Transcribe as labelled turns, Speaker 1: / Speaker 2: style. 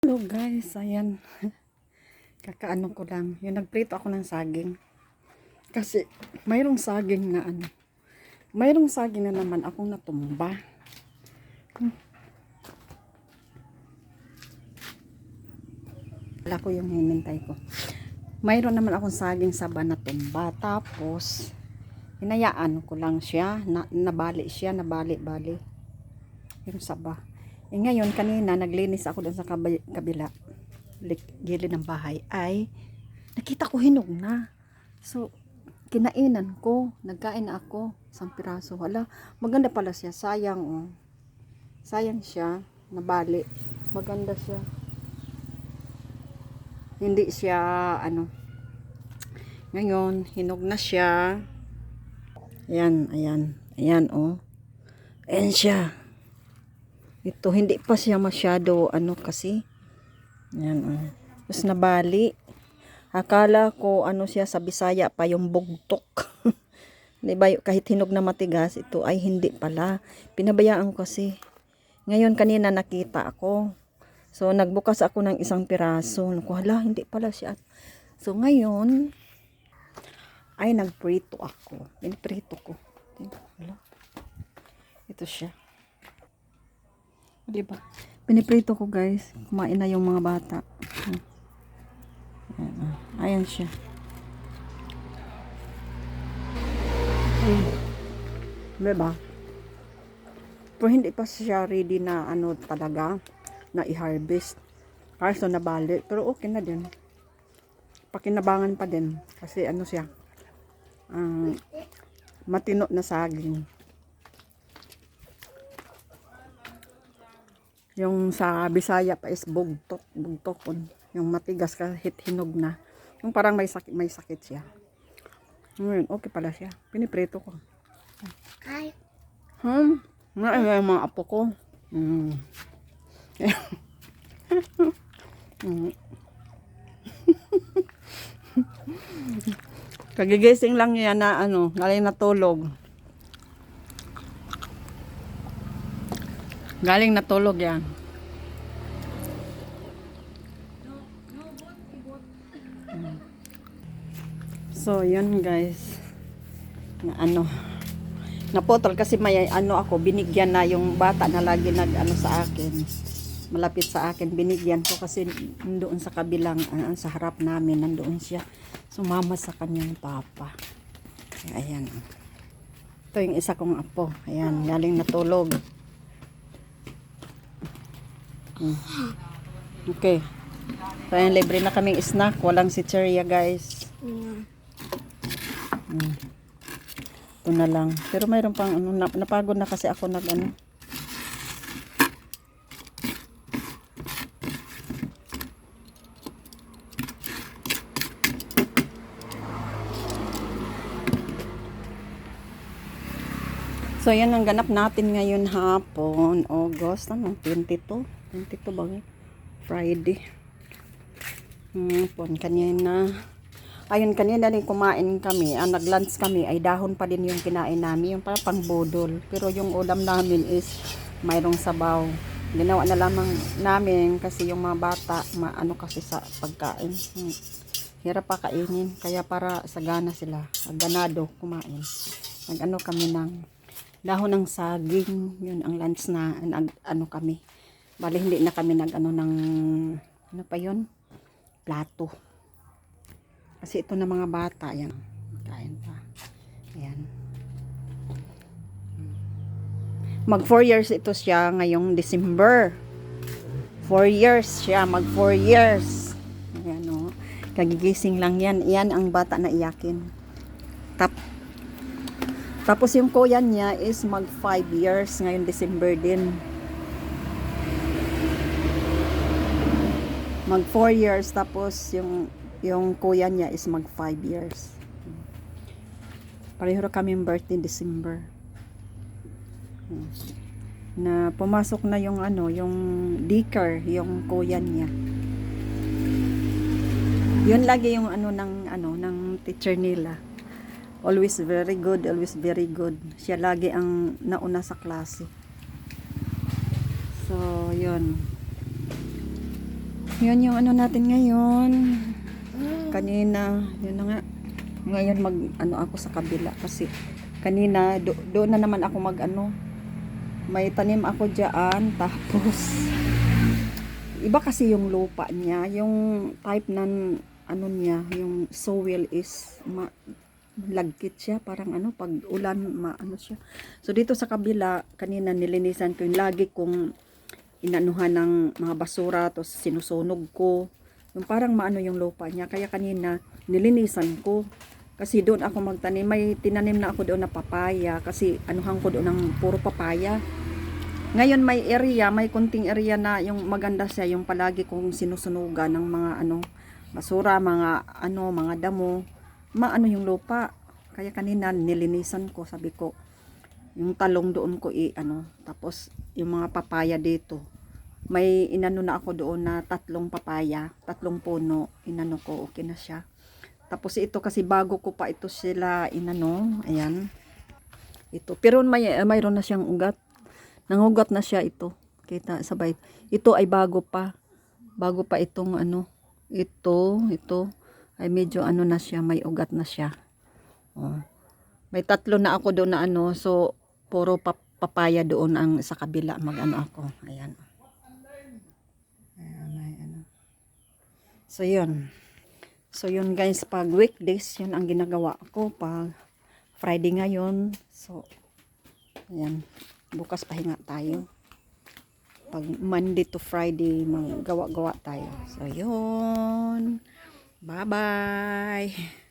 Speaker 1: Hello guys, ayan. Kakaano ko lang. Yung nagprito ako ng saging. Kasi mayroong saging na ano. Mayroong saging na naman akong natumba. Wala ko yung hinintay ko. Mayroon naman akong saging saba na tumba. Tapos, hinayaan ko lang siya. Nabali siya, nabali-bali. Yung saba. Ngayon, kanina, naglinis ako doon sa kabila. Gilid ng bahay. Ay, nakita ko hinog na. So, kinainan ko. Nagkain na ako. Isang piraso. Hala, maganda pala siya. Sayang, oh. Sayang siya. Nabali. Maganda siya. Hindi siya, ano. Ngayon, hinog na siya. Ayan, ayan. Ayan, oh. Ayan siya. Ito, hindi pa siya masyado, ano kasi. Ayan, oh. Tapos nabali. Akala ko, ano siya, sa Bisaya pa yung bugtok. Diba, kahit hinog na matigas, ito ay hindi pala. Pinabayaan ko kasi. Ngayon, kanina nakita ako. So, nagbukas ako ng isang piraso. Hala, hindi pala siya. So, ngayon, ay nagprito ako. Piniprito ko. Hala. Ito siya. Diba? Piniprito ko, guys. Kumain na yung mga bata. Ayan siya. Diba? Pero hindi pa siya ready na ano talaga na i-harvest. Kaso nabali. Pero okay na din. Pakinabangan pa din. Kasi ano siya. Matino na saging. Yung sa Bisaya pa is bugtok. Bugtokon. Yung matigas kahit hinog na. Yung parang may sakit siya. Okay pala siya. Piniprito ko. Hi. Ay, yung mga apo ko. Kagigising lang yan na ano, galing natulog. Galing natulog yan. So, yun guys. Na ano. Naputol kasi may ano ako, binigyan na yung bata na lagi nag-ano sa akin. Malapit sa akin, binigyan ko kasi doon sa kabilang, sa harap namin, nandoon siya. Sumama sa kanyang papa. Ayan. Ito yung isa kong apo. Ayan, galing natulog. Okay. So, ayan, libre na kaming snack. Walang chicheria, guys. Ito na lang. Pero mayroon pang ano, napagod na kasi ako nag ano. So, yan ang ganap natin ngayon hapon. August, ano? 22? 22 ba? Friday. Kanina. Ayun, kanina din kumain kami. Nag-lunch kami, ay dahon pa din yung kinain namin. Yung parang pangbudol. Pero yung ulam namin is mayroong sabaw. Ginawa na lamang namin kasi yung mga bata, maano kasi sa pagkain. Hirap pa kainin. Kaya para sagana sila. Ganado kumain. Nag-ano kami ng dahon ng saging. Yun ang lunch na ano kami. Bali hindi na kami nag-ano ng ano pa yun? Plato. Kasi ito na mga bata, yan. Kain pa. Ayan. Mag 4 years ito siya ngayong December. 4 years siya, mag 4 years. Ayan o. Kagigising lang yan. Yan ang bata na iyakin. Tapos yung kuya niya is mag 5 years ngayong December din. Mag 4 years tapos yung kuya niya is mag 5 years. Pareho kami birthday December. Na pumasok na yung ano, yung daycare, yung kuya niya. Yun lagi yung ano ng teacher nila. Always very good, always very good. Siya lagi ang nauna sa klase. So, yun. Yun yung ano natin ngayon. Kanina, yun na nga. Ngayon mag ano ako sa kabila kasi kanina doon na naman ako mag ano. May tanim ako diyan tapos iba kasi yung lupa niya, yung type ng ano niya, yung soil is lagkit siya, parang ano pag ulan maano siya. So dito sa kabila kanina nilinisan ko yung lagi kong inanuhan ng mga basura tapos sinusunog ko. Yung parang maano yung lupa niya. Kaya kanina nilinisan ko. Kasi doon ako magtanim. May tinanim na ako doon na papaya. Kasi anuhan ko doon ng puro papaya. Ngayon may area, may kunting area na yung maganda siya. Yung palagi kong sinusunugan ng mga ano, basura, mga ano, mga damo. Maano yung lupa. Kaya kanina nilinisan ko. Sabi ko, yung talong doon ko ano. Tapos yung mga papaya dito. May inano na ako doon na 3 papaya, 3 puno, inano ko, okay na siya. Tapos ito kasi bago ko pa ito sila inano, ayan. Ito, pero mayroon na siyang ugat. Nangugat na siya ito. Kita sabay. Ito ay bago pa. Bago pa itong ano, ito ay medyo ano na siya, may ugat na siya. Oh. May 3 na ako doon na ano, so puro papaya doon ang sa kabila mag-ano ako. Ayan. So yun. So yun guys, pag weekdays, yun ang ginagawa ko. Pag Friday ngayon, so ayan, bukas pahinga tayo. Pag Monday to Friday, magawa-gawa tayo. So yun. Bye-bye.